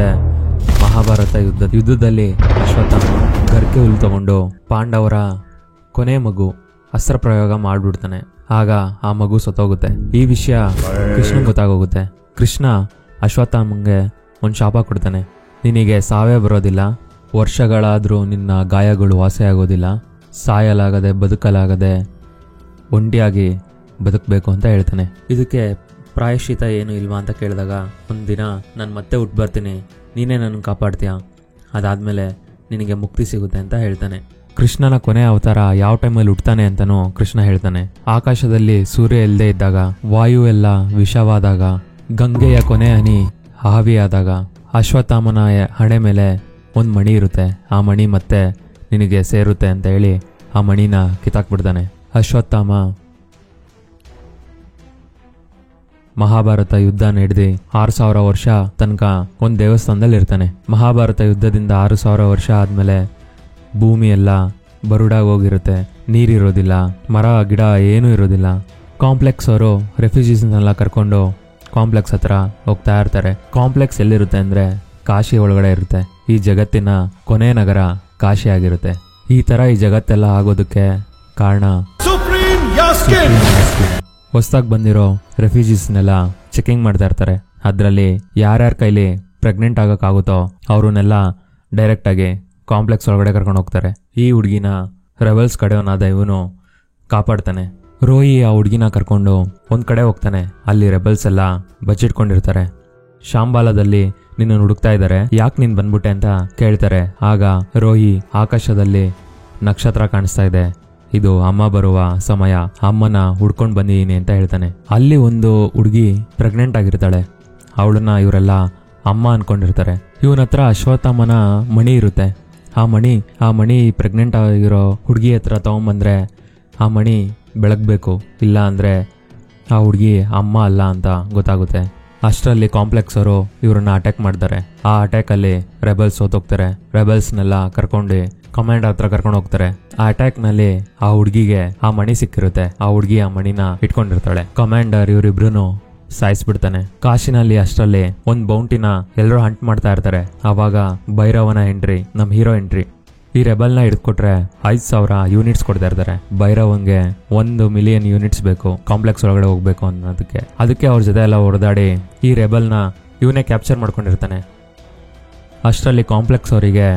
ನಡೆಯೋದೇ ಮಹಾಭಾರತ ಯುದ್ಧದಲ್ಲಿ ಅಶ್ವತ್ಥಾಮ ಗರ್ಕೆ ಹುಲ್ಲು ತಗೊಂಡು ಪಾಂಡವರ ಕೊನೆ ಮಗು ಅಸ್ತ್ರ ಪ್ರಯೋಗ ಮಾಡ್ಬಿಡ್ತಾನೆ. ಆಗ ಆ ಮಗು ಸತ್ತೋಗುತ್ತೆ. ಈ ವಿಷಯ ಕೃಷ್ಣಂಗೆ ಗೊತ್ತಾಗೋಗುತ್ತೆ. ಕೃಷ್ಣ ಅಶ್ವತ್ಥಾಮಂಗೆ ಒಂದು ಶಾಪ ಕೊಡ್ತಾನೆ. ನಿನಗೆ ಸಾವೇ ಬರೋದಿಲ್ಲ, ವರ್ಷಗಳಾದರೂ ನಿನ್ನ ಗಾಯಗಳು ವಾಸಿಯಾಗೋದಿಲ್ಲ, ಸಾಯಲಾಗದೆ ಬದುಕಲಾಗದೆ ಒಂಟಿಯಾಗಿ ಬದುಕಬೇಕು ಅಂತ ಹೇಳ್ತಾನೆ. ಇದಕ್ಕೆ ಪ್ರಾಯಶ್ಚಿತ ಏನು ಇಲ್ವಾ ಅಂತ ಕೇಳಿದಾಗ, ಒಂದಿನ ನಾನು ಮತ್ತೆ ಹುಟ್ಟು ಬರ್ತೀನಿ, ನೀನೇ ನನ್ನ ಕಾಪಾಡ್ತೀಯ, ಅದಾದಮೇಲೆ ನಿನಗೆ ಮುಕ್ತಿ ಸಿಗುತ್ತೆ ಅಂತ ಹೇಳ್ತಾನೆ. ಕೃಷ್ಣನ ಕೊನೆ ಅವತಾರ ಯಾವ ಟೈಮಲ್ಲಿ ಹುಟ್ಟುತ್ತಾನೆ ಅಂತನೂ ಕೃಷ್ಣ ಹೇಳ್ತಾನೆ. ಆಕಾಶದಲ್ಲಿ ಸೂರ್ಯ ಇಲ್ಲದೆ ಇದ್ದಾಗ, ವಾಯು ಎಲ್ಲ ವಿಷವಾದಾಗ, ಗಂಗೆಯ ಕೊನೆ ಹನಿ ಹಾವಿಯಾದಾಗ ಅಶ್ವತ್ಥಾಮನ ಹಣೆ ಮೇಲೆ ಒಂದು ಮಣಿ ಇರುತ್ತೆ. ಆ ಮಣಿ ಮತ್ತೆ ನಿನಗೆ ಸೇರುತ್ತೆ ಅಂತ ಹೇಳಿ ಆ ಮಣಿನ ಕಿತ್ತಾಕ್ಬಿಡ್ತಾನೆ. ಅಶ್ವತ್ಥಾಮ ಮಹಾಭಾರತ ಯುದ್ಧ ನಡೆದು 6000 ವರ್ಷ ತನಕ ಒಂದು ದೇವಸ್ಥಾನದಲ್ಲಿ ಇರ್ತಾನೆ. ಮಹಾಭಾರತ ಯುದ್ಧದಿಂದ 6000 ವರ್ಷ ಆದಮೇಲೆ ಭೂಮಿ ಎಲ್ಲ ಬರುಡಾಗಿ ಹೋಗಿರುತ್ತೆ. ನೀರಿರೋದಿಲ್ಲ, ಮರ ಗಿಡ ಏನೂ ಇರೋದಿಲ್ಲ. ಕಾಂಪ್ಲೆಕ್ಸ್ ಅವರು ರೆಫ್ಯೂಜೀಸ್ನೆಲ್ಲ ಕರ್ಕೊಂಡು ಕಾಂಪ್ಲೆಕ್ಸ್ ಹತ್ರ ಹೋಗ್ತಾ ಇರ್ತಾರೆ. ಕಾಂಪ್ಲೆಕ್ಸ್ ಎಲ್ಲಿರುತ್ತೆ ಅಂದರೆ ಕಾಶಿ ಒಳಗಡೆ ಇರುತ್ತೆ. ಈ ಜಗತ್ತಿನ ಕೊನೆ ನಗರ ಕಾಶಿ ಆಗಿರುತ್ತೆ. ಈ ಥರ ಈ ಜಗತ್ತೆಲ್ಲ ಆಗೋದಕ್ಕೆ ಕಾರಣ ಹೊಸದಾಗಿ ಬಂದಿರೋ ರೆಫ್ಯೂಜೀಸ್ನೆಲ್ಲ ಚೆಕಿಂಗ್ ಮಾಡ್ತಾ ಇರ್ತಾರೆ. ಅದರಲ್ಲಿ ಯಾರ್ಯಾರ ಕೈಲಿ ಪ್ರೆಗ್ನೆಂಟ್ ಆಗೋಕ್ಕಾಗುತ್ತೋ ಅವ್ರನ್ನೆಲ್ಲ ಡೈರೆಕ್ಟಾಗಿ ಕಾಂಪ್ಲೆಕ್ಸ್ ಒಳಗಡೆ ಕರ್ಕೊಂಡು ಹೋಗ್ತಾರೆ. ಈ ಹುಡುಗಿನ ರೆಬಲ್ಸ್ ಕಡೆಯವನಾದ ಇವನು ಕಾಪಾಡ್ತಾನೆ. ರೋಹಿ ಆ ಹುಡುಗಿನ ಕರ್ಕೊಂಡು ಒಂದು ಕಡೆ ಹೋಗ್ತಾನೆ. ಅಲ್ಲಿ ರೆಬಲ್ಸ್ ಎಲ್ಲ ಬಚ್ಚಿಟ್ಕೊಂಡಿರ್ತಾರೆ. ಶಾಂಬಾಲದಲ್ಲಿ ನಿನ್ನ ಹುಡುಕ್ತಾ ಇದ್ದಾರೆ, ಯಾಕೆ ನೀನು ಬಂದ್ಬಿಟ್ಟೆ ಅಂತ ಕೇಳ್ತಾರೆ. ಆಗ ರೋಹಿ ಆಕಾಶದಲ್ಲಿ ನಕ್ಷತ್ರ ಕಾಣಿಸ್ತಾ ಇದೆ, ಇದು ಅಮ್ಮ ಬರುವ ಸಮಯ, ಅಮ್ಮನ ಹುಡ್ಕೊಂಡು ಬಂದಿದ್ದೀನಿ ಅಂತ ಹೇಳ್ತಾನೆ. ಅಲ್ಲಿ ಒಂದು ಹುಡುಗಿ ಪ್ರೆಗ್ನೆಂಟ್ ಆಗಿರ್ತಾಳೆ. ಅವಳನ್ನ ಇವರೆಲ್ಲ ಅಮ್ಮ ಅನ್ಕೊಂಡಿರ್ತಾರೆ. ಇವನ ಹತ್ರ ಅಶ್ವತ್ಥಾಮನ ಮಣಿ ಇರುತ್ತೆ. ಆ ಮಣಿ ಪ್ರೆಗ್ನೆಂಟ್ ಆಗಿರೋ ಹುಡುಗಿ ಹತ್ರ ತಗೊಂಬಂದ್ರೆ ಆ ಮಣಿ ಬೆಳಗ್ಬೇಕು, ಇಲ್ಲ ಅಂದರೆ ಆ ಹುಡುಗಿ ಅಮ್ಮ ಅಲ್ಲ ಅಂತ ಗೊತ್ತಾಗುತ್ತೆ. ಅಷ್ಟರಲ್ಲಿ ಕಾಂಪ್ಲೆಕ್ಸ್ ಅವರು ಇವ್ರನ್ನ ಅಟ್ಯಾಕ್ ಮಾಡ್ತಾರೆ. ಆ ಅಟ್ಯಾಕಲ್ಲಿ ರೆಬಲ್ಸ್ ಸೋತೋಗ್ತಾರೆ. ರೆಬಲ್ಸ್ನೆಲ್ಲ ಕರ್ಕೊಂಡು ಕಮಾಂಡರ್ ಹತ್ರ ಕರ್ಕೊಂಡು ಹೋಗ್ತಾರೆ. ಆ ಅಟ್ಯಾಕ್ನಲ್ಲಿ ಆ ಹುಡುಗಿಗೆ ಆ ಮಣಿ ಸಿಕ್ಕಿರುತ್ತೆ. ಆ ಹುಡುಗಿ ಆ ಮಣಿನ ಇಟ್ಕೊಂಡಿರ್ತಾಳೆ. ಕಮಾಂಡರ್ ಇವರಿಬ್ರು ಸಾಯಿಸ್ಬಿಡ್ತಾನೆ. ಕಾಶಿನಲ್ಲಿ ಅಷ್ಟರಲ್ಲಿ ಒಂದು ಬೌಂಟಿನ ಎಲ್ಲರೂ ಹಂಟ್ ಮಾಡ್ತಾ ಇರ್ತಾರೆ. ಆವಾಗ ಭೈರವನ ಎಂಟ್ರಿ, ನಮ್ಮ ಹೀರೋ ಎಂಟ್ರಿ. ಈ ರೆಬಲ್ನ ಹಿಡ್ಕೊಟ್ರೆ 5000 ಯೂನಿಟ್ಸ್ ಕೊಡ್ತಾ ಇರ್ತಾರೆ. ಭೈರವಂಗೆ 1 ಮಿಲಿಯನ್ ಯೂನಿಟ್ಸ್ ಬೇಕು ಕಾಂಪ್ಲೆಕ್ಸ್ ಒಳಗಡೆ ಹೋಗ್ಬೇಕು ಅನ್ನೋದಕ್ಕೆ. ಅದಕ್ಕೆ ಅವ್ರ ಜೊತೆ ಎಲ್ಲ ಹೊಡೆದಾಡಿ ಈ ರೆಬಲ್ನ ಇವನೇ ಕ್ಯಾಪ್ಚರ್ ಮಾಡ್ಕೊಂಡಿರ್ತಾನೆ. ಅಷ್ಟರಲ್ಲಿ ಕಾಂಪ್ಲೆಕ್ಸ್ ಅವರಿಗೆ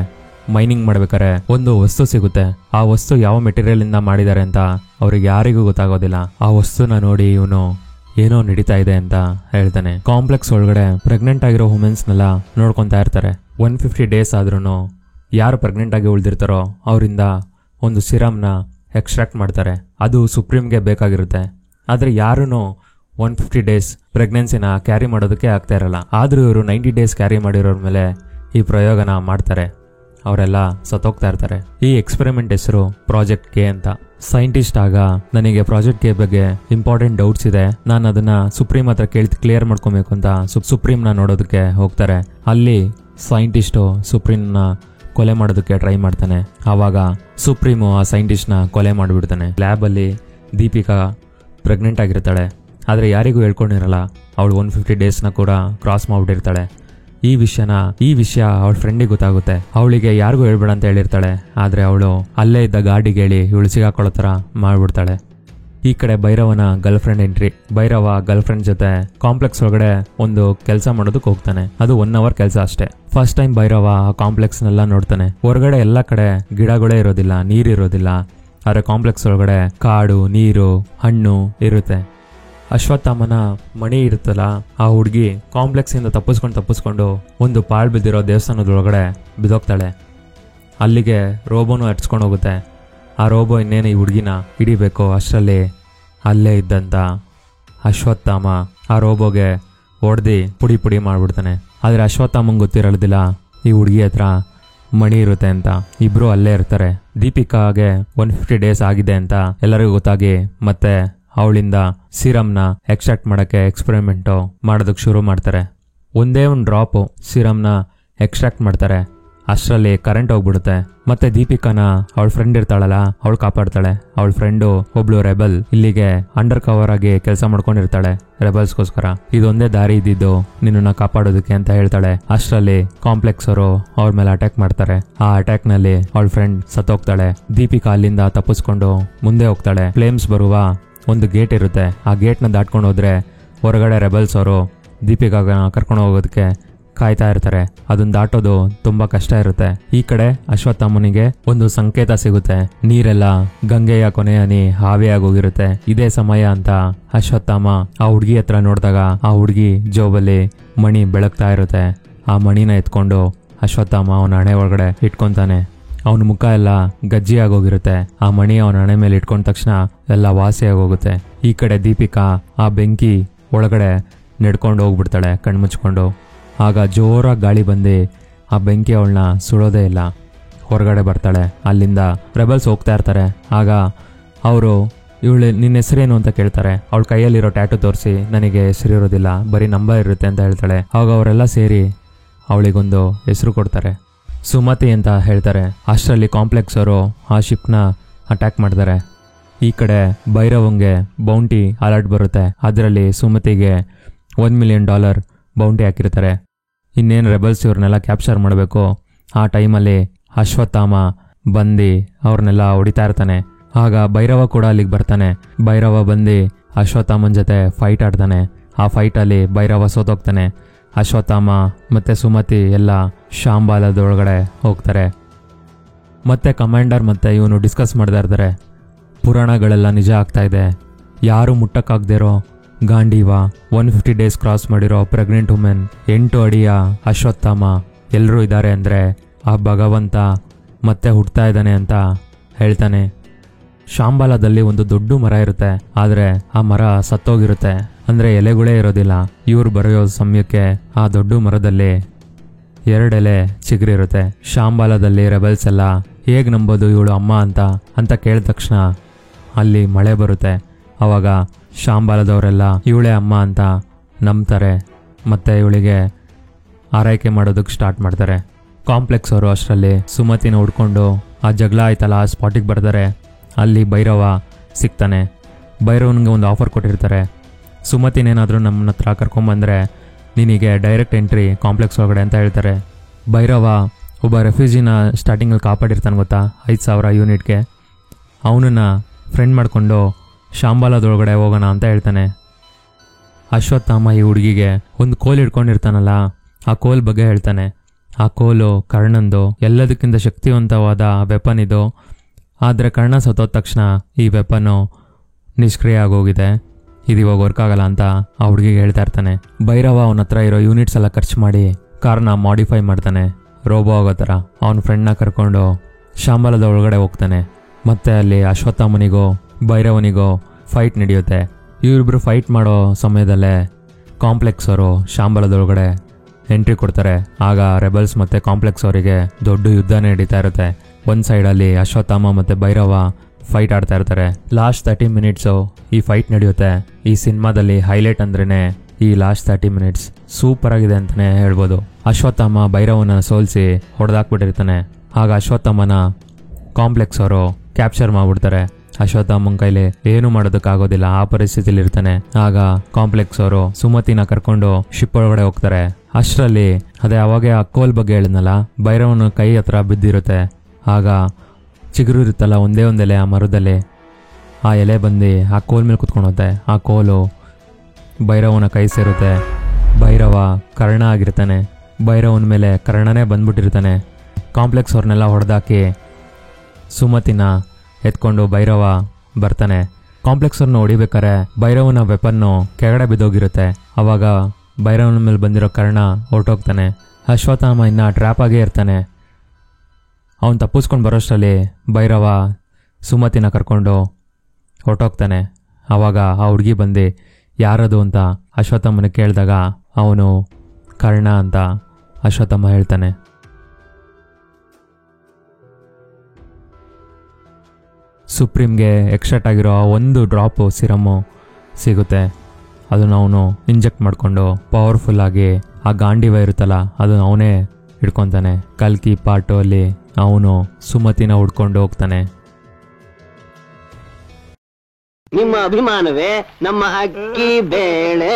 ಮೈನಿಂಗ್ ಮಾಡ್ಬೇಕಾರೆ ಒಂದು ವಸ್ತು ಸಿಗುತ್ತೆ. ಆ ವಸ್ತು ಯಾವ ಮೆಟೀರಿಯಲ್ ಇಂದ ಮಾಡಿದ್ದಾರೆ ಅಂತ ಅವ್ರಿಗೆ ಯಾರಿಗೂ ಗೊತ್ತಾಗೋದಿಲ್ಲ. ಆ ವಸ್ತುನ ನೋಡಿ ಇವನು ಏನೋ ನಡೀತಾ ಇದೆ ಅಂತ ಹೇಳ್ತಾನೆ. ಕಾಂಪ್ಲೆಕ್ಸ್ ಒಳಗಡೆ ಪ್ರೆಗ್ನೆಂಟ್ ಆಗಿರೋ ವುಮೆನ್ಸ್ನೆಲ್ಲ ನೋಡ್ಕೊತಾ ಇರ್ತಾರೆ. 150 ಡೇಸ್ ಆದ್ರೂ ಯಾರು ಪ್ರೆಗ್ನೆಂಟ್ ಆಗಿ ಉಳಿದಿರ್ತಾರೋ ಅವರಿಂದ ಒಂದು ಸಿರಮ್ನ ಎಕ್ಸ್ಟ್ರಾಕ್ಟ್ ಮಾಡ್ತಾರೆ. ಅದು ಸುಪ್ರೀಂಗೆ ಬೇಕಾಗಿರುತ್ತೆ. ಆದರೆ ಯಾರೂ 150 ಡೇಸ್ ಪ್ರೆಗ್ನೆನ್ಸಿನ ಕ್ಯಾರಿ ಮಾಡೋದಕ್ಕೆ ಆಗ್ತಾ ಇರಲ್ಲ. ಆದರೂ ಇವರು 90 ಡೇಸ್ ಕ್ಯಾರಿ ಮಾಡಿರೋರ ಮೇಲೆ ಈ ಪ್ರಯೋಗನ ಮಾಡ್ತಾರೆ. ಅವರೆಲ್ಲ ಸತ್ತೋಗ್ತಾ ಇರ್ತಾರೆ. ಈ ಎಕ್ಸ್ಪೆರಿಮೆಂಟ್ ಹೆಸರು ಪ್ರಾಜೆಕ್ಟ್ ಕೆ ಅಂತ. ಸೈಂಟಿಸ್ಟ್ ಆಗ ನನಗೆ ಪ್ರಾಜೆಕ್ಟ್ ಕೆ ಬಗ್ಗೆ ಇಂಪಾರ್ಟೆಂಟ್ ಡೌಟ್ಸ್ ಇದೆ, ನಾನು ಅದನ್ನ ಸುಪ್ರೀಂ ಹತ್ರ ಕ್ಲಿಯರ್ ಮಾಡ್ಕೊಬೇಕು ಅಂತ ಸುಪ್ರೀಂನ ನೋಡೋದಕ್ಕೆ ಹೋಗ್ತಾರೆ. ಅಲ್ಲಿ ಸೈಂಟಿಸ್ಟು ಸುಪ್ರೀಂನ ಕೊಲೆ ಮಾಡೋದಕ್ಕೆ ಟ್ರೈ ಮಾಡ್ತಾನೆ. ಆವಾಗ ಸುಪ್ರೀಮು ಆ ಸೈಂಟಿಸ್ಟ್ನ ಕೊಲೆ ಮಾಡಿಬಿಡ್ತಾನೆ. ಲ್ಯಾಬಲ್ಲಿ ದೀಪಿಕಾ ಪ್ರೆಗ್ನೆಂಟ್ ಆಗಿರ್ತಾಳೆ. ಆದರೆ ಯಾರಿಗೂ ಹೇಳ್ಕೊಂಡಿರಲ್ಲ. ಅವಳು 150 ಡೇಸ್ನ ಕೂಡ ಕ್ರಾಸ್ ಮಾಡಿಬಿಟ್ಟಿರ್ತಾಳೆ. ಈ ವಿಷಯ ಅವಳ ಫ್ರೆಂಡಿಗೆ ಗೊತ್ತಾಗುತ್ತೆ. ಅವಳಿಗೆ ಯಾರಿಗೂ ಹೇಳ್ಬೇಡ ಅಂತ ಹೇಳಿರ್ತಾಳೆ. ಆದರೆ ಅವಳು ಅಲ್ಲೇ ಇದ್ದ ಗಾರ್ಡಿಗೆ ಹೇಳಿ ಇವಳು ಸಿಗಾಕೊಳ್ಳೋ ಥರ ಮಾಡ್ಬಿಡ್ತಾಳೆ. ಈ ಕಡೆ ಭೈರವನ girlfriend entry. Bhairava girlfriend ಜೊತೆ ಕಾಂಪ್ಲೆಕ್ಸ್ ಒಳಗಡೆ ಒಂದು ಕೆಲಸ ಮಾಡೋದಕ್ಕೆ ಹೋಗ್ತಾನೆ. ಅದು 1 ಅವರ್ ಕೆಲಸ ಅಷ್ಟೇ. ಫಸ್ಟ್ ಟೈಮ್ ಭೈರವ ಆ ಕಾಂಪ್ಲೆಕ್ಸ್ನೆಲ್ಲ ನೋಡ್ತಾನೆ. ಹೊರಗಡೆ ಎಲ್ಲ ಕಡೆ ಗಿಡಗಳೇ ಇರೋದಿಲ್ಲ, ನೀರಿರೋದಿಲ್ಲ. ಆದರೆ ಕಾಂಪ್ಲೆಕ್ಸ್ ಒಳಗಡೆ ಕಾಡು, ನೀರು, ಹಣ್ಣು ಇರುತ್ತೆ. ಅಶ್ವತ್ಥಾಮನ ಮಣಿ ಇರುತ್ತಲ್ಲ, ಆ ಹುಡುಗಿ ಕಾಂಪ್ಲೆಕ್ಸ್ ಇಂದ ತಪ್ಪಿಸ್ಕೊಂಡು ಒಂದು ಪಾಳ್ ಬಿದ್ದಿರೋ ದೇವಸ್ಥಾನದೊಳಗಡೆ ಬಿದ್ದೋಗ್ತಾಳೆ. ಅಲ್ಲಿಗೆ ರೋಬೋನು ಹಟ್ಸ್ಕೊಂಡು ಹೋಗುತ್ತೆ. ಆ ರೋಬೋ ಇನ್ನೇನು ಈ ಹುಡುಗಿನ ಹಿಡಿಬೇಕು. ಅಷ್ಟರಲ್ಲಿ ಅಲ್ಲೇ ಇದ್ದಂತ ಅಶ್ವತ್ಥಾಮ ಆ ರೋಬೋಗೆ ಹೊಡೆದು ಪುಡಿ ಮಾಡಿಬಿಡ್ತಾನೆ. ಆದರೆ ಅಶ್ವತ್ಥಾಮಂಗೆ ಗೊತ್ತಿರೋದಿಲ್ಲ ಈ ಹುಡುಗಿ ಹತ್ರ ಮಣಿ ಇರುತ್ತೆ ಅಂತ. ಇಬ್ರು ಅಲ್ಲೇ ಇರ್ತಾರೆ. ದೀಪಿಕಾಗೆ 150 ಡೇಸ್ ಆಗಿದೆ ಅಂತ ಎಲ್ಲರಿಗೂ ಗೊತ್ತಾಗಿ ಮತ್ತೆ ಅವಳಿಂದ ಸಿರಮ್ನ ಎಕ್ಸ್ಟ್ರಾಕ್ಟ್ ಮಾಡೋಕ್ಕೆ ಎಕ್ಸ್ಪೆರಿಮೆಂಟು ಮಾಡೋದಕ್ಕೆ ಶುರು ಮಾಡ್ತಾರೆ. ಒಂದೇ ಒಂದು ಡ್ರಾಪು ಸಿರಮ್ನ ಎಕ್ಸ್ಟ್ರಾಕ್ಟ್ ಮಾಡ್ತಾರೆ. ಅಷ್ಟರಲ್ಲಿ ಕರೆಂಟ್ ಹೋಗ್ಬಿಡುತ್ತೆ. ಮತ್ತೆ ದೀಪಿಕಾನ ಅವಳ ಫ್ರೆಂಡ್ ಇರ್ತಾಳಲ್ಲ, ಅವಳು ಕಾಪಾಡ್ತಾಳೆ. ಅವಳ ಫ್ರೆಂಡು ಒಬ್ಳು ರೆಬಲ್ ಇಲ್ಲಿಗೆ ಅಂಡರ್ ಕವರ್ ಆಗಿ ಕೆಲಸ ಮಾಡ್ಕೊಂಡಿರ್ತಾಳೆ ರೆಬಲ್ಸ್ಗೋಸ್ಕರ. ಇದೊಂದೇ ದಾರಿ ಇದ್ದಿದ್ದು ನಿನ್ನನ್ನ ಕಾಪಾಡೋದಕ್ಕೆ ಅಂತ ಹೇಳ್ತಾಳೆ. ಅಷ್ಟರಲ್ಲಿ ಕಾಂಪ್ಲೆಕ್ಸ್ ಅವರು ಅವ್ರ ಮೇಲೆ ಅಟ್ಯಾಕ್ ಮಾಡ್ತಾರೆ. ಆ ಅಟ್ಯಾಕ್ ನಲ್ಲಿ ಅವಳ ಫ್ರೆಂಡ್ ಸತ್ತೋಗ್ತಾಳೆ. ದೀಪಿಕಾ ಅಲ್ಲಿಂದ ತಪ್ಪಿಸ್ಕೊಂಡು ಮುಂದೆ ಹೋಗ್ತಾಳೆ. ಫ್ಲೇಮ್ಸ್ ಬರುವ ಒಂದು ಗೇಟ್ ಇರುತ್ತೆ. ಆ ಗೇಟ್ ನ ದಾಟ್ಕೊಂಡು ಹೋದ್ರೆ ಹೊರಗಡೆ ರೆಬಲ್ಸ್ ಅವರು ದೀಪಿಕಾಗ ಕರ್ಕೊಂಡು ಹೋಗೋದಕ್ಕೆ ಕಾಯ್ತಾ ಇರ್ತಾರೆ. ಅದನ್ನ ದಾಟೋದು ತುಂಬಾ ಕಷ್ಟ ಇರುತ್ತೆ. ಈ ಕಡೆ ಅಶ್ವತ್ಥಾಮನಿಗೆ ಒಂದು ಸಂಕೇತ ಸಿಗುತ್ತೆ. ನೀರೆಲ್ಲ ಗಂಗೆಯ ಕೊನೆಯ ಹಾವಿಯಾಗೋಗಿರುತ್ತೆ. ಇದೇ ಸಮಯ ಅಂತ ಅಶ್ವತ್ಥಾಮ ಆ ಹುಡ್ಗಿ ಹತ್ರ ನೋಡಿದಾಗ ಆ ಹುಡ್ಗಿ ಜೋಬಲ್ಲಿ ಮಣಿ ಬೆಳಗ್ತಾ ಇರುತ್ತೆ. ಆ ಮಣಿನ ಎತ್ಕೊಂಡು ಅಶ್ವತ್ಥಾಮ ಅವನ ಹಣೆ ಒಳಗಡೆ ಇಟ್ಕೊಂತಾನೆ. ಅವನ ಮುಖ ಎಲ್ಲ ಗಜ್ಜಿ ಆಗೋಗಿರುತ್ತೆ. ಆ ಮಣಿ ಅವನ ಹಣೆ ಮೇಲೆ ಇಟ್ಕೊಂಡ ತಕ್ಷಣ ಎಲ್ಲ ವಾಸಿ ಆಗೋಗುತ್ತೆ. ಈ ಕಡೆ ದೀಪಿಕಾ ಆ ಬೆಂಕಿ ಒಳಗಡೆ ನಡ್ಕೊಂಡು ಹೋಗ್ಬಿಡ್ತಾಳೆ ಕಣ್ಮುಚ್ಕೊಂಡು. ಆಗ ಜೋರಾಗಿ ಗಾಳಿ ಬಂದು ಆ ಬೆಂಕಿ ಅವಳನ್ನ ಸುಡೋದೇ ಇಲ್ಲ. ಹೊರಗಡೆ ಬರ್ತಾಳೆ. ಅಲ್ಲಿಂದ ರೆಬಲ್ಸ್ ಹೋಗ್ತಾ ಇರ್ತಾರೆ. ಆಗ ಅವರು ಇವಳು ನಿನ್ನ ಹೆಸರೇನು ಅಂತ ಕೇಳ್ತಾರೆ. ಅವಳ ಕೈಯಲ್ಲಿರೋ ಟ್ಯಾಟು ತೋರಿಸಿ ನನಗೆ ಹೆಸರಿರೋದಿಲ್ಲ, ಬರೀ ನಂಬರ್ ಇರುತ್ತೆ ಅಂತ ಹೇಳ್ತಾಳೆ. ಆಗ ಅವರೆಲ್ಲ ಸೇರಿ ಅವಳಿಗೊಂದು ಹೆಸರು ಕೊಡ್ತಾರೆ, ಸುಮತಿ ಅಂತ ಹೇಳ್ತಾರೆ. ಅಷ್ಟರಲ್ಲಿ ಕಾಂಪ್ಲೆಕ್ಸ್ ಅವರು ಆ ಶಿಪ್ನ ಅಟ್ಯಾಕ್ ಮಾಡ್ತಾರೆ. ಈ ಕಡೆ ಭೈರವಂಗೆ ಬೌಂಟಿ ಅಲರ್ಟ್ ಬರುತ್ತೆ. ಅದರಲ್ಲಿ ಸುಮತಿಗೆ $1 million ಬೌಂಟಿ ಹಾಕಿರ್ತಾರೆ. ಇನ್ನೇನು ರೆಬಲ್ಸ್ ಇವ್ರನ್ನೆಲ್ಲ ಕ್ಯಾಪ್ಚರ್ ಮಾಡಬೇಕು. ಆ ಟೈಮಲ್ಲಿ ಅಶ್ವತ್ಥಾಮ ಬಂದು ಅವ್ರನ್ನೆಲ್ಲ ಹೊಡಿತಾ ಇರ್ತಾನೆ. ಆಗ ಭೈರವ ಕೂಡ ಅಲ್ಲಿಗೆ ಬರ್ತಾನೆ. ಭೈರವ ಬಂದು ಅಶ್ವತ್ಥಾಮನ್ ಜೊತೆ ಫೈಟ್ ಆಡ್ತಾನೆ. ಆ ಫೈಟಲ್ಲಿ ಭೈರವ ಸೋತೋಗ್ತಾನೆ. ಅಶ್ವತ್ಥಾಮ ಮತ್ತೆ ಸುಮತಿ ಎಲ್ಲ ಶಾಂಬಾಲದೊಳಗಡೆ ಹೋಗ್ತಾರೆ. ಮತ್ತೆ ಕಮಾಂಡರ್ ಮತ್ತೆ ಇವನು ಡಿಸ್ಕಸ್ ಮಾಡ್ತಾ ಇರ್ತಾರೆ. ಪುರಾಣಗಳೆಲ್ಲ ನಿಜ ಆಗ್ತಾ ಇದೆ. ಯಾರು ಮುಟ್ಟಕ್ಕಾಗ್ದಿರೋ ಗಾಂಡೀವ, 150 days ಕ್ರಾಸ್ ಮಾಡಿರೋ ಪ್ರೆಗ್ನೆಂಟ್ ವುಮೆನ್, 8 ಅಡಿಯ ಅಶ್ವತ್ಥಾಮ ಎಲ್ಲರೂ ಇದ್ದಾರೆ ಅಂದರೆ ಆ ಭಗವಂತ ಮತ್ತೆ ಹುಡ್ತಾ ಇದ್ದಾನೆ ಅಂತ ಹೇಳ್ತಾನೆ. ಶಾಂಬಾಲದಲ್ಲಿ ಒಂದು ದೊಡ್ಡ ಮರ ಇರುತ್ತೆ. ಆದರೆ ಆ ಮರ ಸತ್ತೋಗಿರುತ್ತೆ. ಅಂದರೆ ಎಲೆಗಳೇ ಇರೋದಿಲ್ಲ. ಇವ್ರು ಬರೆಯೋ ಸಮಯಕ್ಕೆ ಆ ದೊಡ್ಡ ಮರದಲ್ಲಿ 2 ಎಲೆ ಚಿಗುರಿರುತ್ತೆ. ಶಾಂಬಾಲದಲ್ಲಿ ರೆಬಲ್ಸ್ ಎಲ್ಲ ಹೇಗೆ ನಂಬೋದು ಇವಳು ಅಮ್ಮ ಅಂತ ಕೇಳಿದ ತಕ್ಷಣ ಅಲ್ಲಿ ಮಳೆ ಬರುತ್ತೆ. ಅವಾಗ ಶಾಂಬಾಲದವರೆಲ್ಲ ಇವಳೇ ಅಮ್ಮ ಅಂತ ನಂಬ್ತಾರೆ. ಮತ್ತೆ ಇವಳಿಗೆ ಆರೈಕೆ ಮಾಡೋದಕ್ಕೆ ಸ್ಟಾರ್ಟ್ ಮಾಡ್ತಾರೆ. ಕಾಂಪ್ಲೆಕ್ಸ್ ಅವರು ಅಷ್ಟರಲ್ಲಿ ಸುಮತಿನ ಹುಡ್ಕೊಂಡು ಆ ಜಗಳ ಆಯ್ತಲ್ಲ ಆ ಸ್ಪಾಟಿಗೆ ಬರ್ತಾರೆ. ಅಲ್ಲಿ ಭೈರವ ಸಿಗ್ತಾನೆ. ಭೈರವನಿಗೆ ಒಂದು ಆಫರ್ ಕೊಟ್ಟಿರ್ತಾರೆ. ಸುಮತಿನೇನಾದರೂ ನಮ್ಮನ್ನ ಹತ್ರ ಕರ್ಕೊಂಬಂದರೆ ನಿನಗೆ ಡೈರೆಕ್ಟ್ ಎಂಟ್ರಿ ಕಾಂಪ್ಲೆಕ್ಸ್ ಒಳಗಡೆ ಅಂತ ಹೇಳ್ತಾರೆ. ಭೈರವ ಒಬ್ಬ ರೆಫ್ಯೂಜಿನ ಸ್ಟಾರ್ಟಿಂಗಲ್ಲಿ ಕಾಪಾಡಿರ್ತಾನೆ ಗೊತ್ತಾ, 5,000 ಯೂನಿಟ್ಗೆ. ಅವನನ್ನು ಫ್ರೆಂಡ್ ಮಾಡಿಕೊಂಡು ಶಾಂಬಾಲದೊಳಗಡೆ ಹೋಗೋಣ ಅಂತ ಹೇಳ್ತಾನೆ. ಅಶ್ವತ್ಥಾಮ ಈ ಹುಡುಗಿಗೆ ಒಂದು ಕೋಲ್ ಹಿಡ್ಕೊಂಡಿರ್ತಾನಲ್ಲ, ಆ ಕೋಲ್ ಬಗ್ಗೆ ಹೇಳ್ತಾನೆ. ಆ ಕೋಲು ಕರ್ಣಂದು, ಎಲ್ಲದಕ್ಕಿಂತ ಶಕ್ತಿವಂತವಾದ ವೆಪನ್ ಇದು. ಆದರೆ ಕರ್ಣ ಸತ್ತೋದ ತಕ್ಷಣ ಈ ವೆಪನ್ನು ನಿಷ್ಕ್ರಿಯ ಆಗೋಗಿದೆ, ಇದು ಇವಾಗ ವರ್ಕ್ ಆಗಲ್ಲ ಅಂತ ಆ ಹುಡುಗಿಗೆ ಹೇಳ್ತಾ ಇರ್ತಾನೆ. ಭೈರವ ಅವನ ಹತ್ರ ಇರೋ ಯೂನಿಟ್ಸ್ ಎಲ್ಲ ಖರ್ಚು ಮಾಡಿ ಕಾರ್ನ ಮಾಡಿಫೈ ಮಾಡ್ತಾನೆ, ರೋಬೋ ಆಗೋ ಥರ. ಅವನ ಫ್ರೆಂಡ್ನ ಕರ್ಕೊಂಡು ಶಾಂಬಾಲದ ಒಳಗಡೆ ಹೋಗ್ತಾನೆ. ಮತ್ತೆ ಅಲ್ಲಿ ಅಶ್ವತ್ಥಾಮನಿಗೋ ಭೈರವನಿಗೋ ಫೈಟ್ ನಡೆಯುತ್ತೆ. ಇವರಿಬ್ರು ಫೈಟ್ ಮಾಡೋ ಸಮಯದಲ್ಲೇ ಕಾಂಪ್ಲೆಕ್ಸ್ ಅವರು ಶಾಂಬಾಲದೊಳಗಡೆ ಎಂಟ್ರಿ ಕೊಡ್ತಾರೆ. ಆಗ ರೆಬಲ್ಸ್ ಮತ್ತೆ ಕಾಂಪ್ಲೆಕ್ಸ್ ಅವರಿಗೆ ದೊಡ್ಡ ಯುದ್ಧನೇ ನಡೀತಾ ಇರುತ್ತೆ. ಒಂದು ಸೈಡಲ್ಲಿ ಅಶ್ವತ್ಥಾಮ ಮತ್ತೆ ಭೈರವ ಫೈಟ್ ಆಡ್ತಾ ಇರ್ತಾರೆ. ಲಾಸ್ಟ್ 30 minutes ಈ ಫೈಟ್ ನಡೆಯುತ್ತೆ. ಈ ಸಿನಿಮಾದಲ್ಲಿ ಹೈಲೈಟ್ ಅಂದ್ರೇನೆ ಈ ಲಾಸ್ಟ್ 30 minutes ಸೂಪರ್ ಆಗಿದೆ ಅಂತಾನೆ ಹೇಳ್ಬೋದು. ಅಶ್ವತ್ಥಾಮ ಭೈರವನ ಸೋಲಿಸಿ ಹೊಡೆದಾಕ್ಬಿಟ್ಟಿರ್ತಾನೆ. ಆಗ ಅಶ್ವತ್ಥಾಮನ ಕಾಂಪ್ಲೆಕ್ಸ್ ಅವರು ಕ್ಯಾಪ್ಚರ್ ಮಾಡ್ಬಿಡ್ತಾರೆ. ಅಶ್ವತ್ಥಾಮನ್ ಕೈಲಿ ಏನು ಮಾಡೋದಕ್ಕಾಗೋದಿಲ್ಲ, ಆ ಪರಿಸ್ಥಿತಿಲಿ ಇರ್ತಾನೆ. ಆಗ ಕಾಂಪ್ಲೆಕ್ಸ್ ಅವರು ಸುಮತಿನ ಕರ್ಕೊಂಡು ಶಿಪ್ ಒಳಗಡೆ ಹೋಗ್ತಾರೆ. ಅಷ್ಟರಲ್ಲಿ ಅದೇ ಅವಾಗೆ ಆ ಕೋಲ್ ಬಗ್ಗೆ ಹೇಳಿದ್ನಲ್ಲ, ಭೈರವನ ಕೈ ಹತ್ರ ಬಿದ್ದಿರುತ್ತೆ. ಆಗ ಚಿಗುರು ಇರುತ್ತಲ್ಲ ಒಂದೇ ಒಂದೆಲೆ ಆ ಮರದಲ್ಲಿ, ಆ ಎಲೆ ಬಂದು ಆ ಕೋಲ್ ಮೇಲೆ ಕುತ್ಕೊಂಡೋಗುತ್ತೆ. ಆ ಕೋಲು ಭೈರವನ ಕೈ ಸೇರುತ್ತೆ. ಭೈರವ ಕರ್ಣ ಆಗಿರ್ತಾನೆ. ಭೈರವನ ಮೇಲೆ ಕರ್ಣನೇ ಬಂದ್ಬಿಟ್ಟಿರ್ತಾನೆ. ಕಾಂಪ್ಲೆಕ್ಸ್ ಅವ್ರನ್ನೆಲ್ಲ ಹೊಡೆದಾಕಿ ಸುಮತಿನ ಎತ್ಕೊಂಡು ಭೈರವ ಬರ್ತಾನೆ. ಕಾಂಪ್ಲೆಕ್ಸ್ ಅವ್ರನ್ನ ಹೊಡಿಬೇಕಾರೆ ಭೈರವನ ವೆಪನ್ನು ಕೆಳಗಡೆ ಬಿದ್ದೋಗಿರುತ್ತೆ. ಅವಾಗ ಭೈರವನ ಮೇಲೆ ಬಂದಿರೋ ಕರ್ಣ ಹೊರಟೋಗ್ತಾನೆ. ಅಶ್ವತ್ಥಾಮ ಇನ್ನ ಟ್ರ್ಯಾಪ್ ಆಗೇ ಇರ್ತಾನೆ. ಅವನು ತಪ್ಪಿಸ್ಕೊಂಡು ಬರೋಷ್ಟರಲ್ಲಿ ಭೈರವ ಸುಮತಿನ ಕರ್ಕೊಂಡು ಹೊರಟೋಗ್ತಾನೆ. ಆವಾಗ ಆ ಹುಡುಗಿ ಬಂದು ಯಾರದು ಅಂತ ಅಶ್ವತ್ಥಾಮನ ಕೇಳಿದಾಗ ಅವನು ಕರ್ಣ ಅಂತ ಅಶ್ವತ್ಥಾಮ ಹೇಳ್ತಾನೆ. ಸುಪ್ರೀಮ್ಗೆ ಎಕ್ಸ್ಟ್ರಾಕ್ಟ್ ಆಗಿರೋ ಒಂದು ಡ್ರಾಪು ಸಿರಮ್ಮು ಸಿಗುತ್ತೆ. ಅದನ್ನು ಅವನು ಇಂಜೆಕ್ಟ್ ಮಾಡಿಕೊಂಡು ಪವರ್ಫುಲ್ಲಾಗಿ ಆ ಗಾಂಡೀವ ಇರುತ್ತಲ್ಲ ಅದನ್ನು ಅವನೇ ಹಿಡ್ಕೊಂತಾನೆ. ಕಲ್ಕಿ ಪಾರ್ಟು ಅಲ್ಲಿ ಅವನು ಸುಮತಿನ ಹುಡ್ಕೊಂಡು ಹೋಗ್ತಾನೆ. ನಿಮ್ಮ ಅಭಿಮಾನವೇ ನಮ್ಮ ಅಕ್ಕಿ ಬೇಳೆ.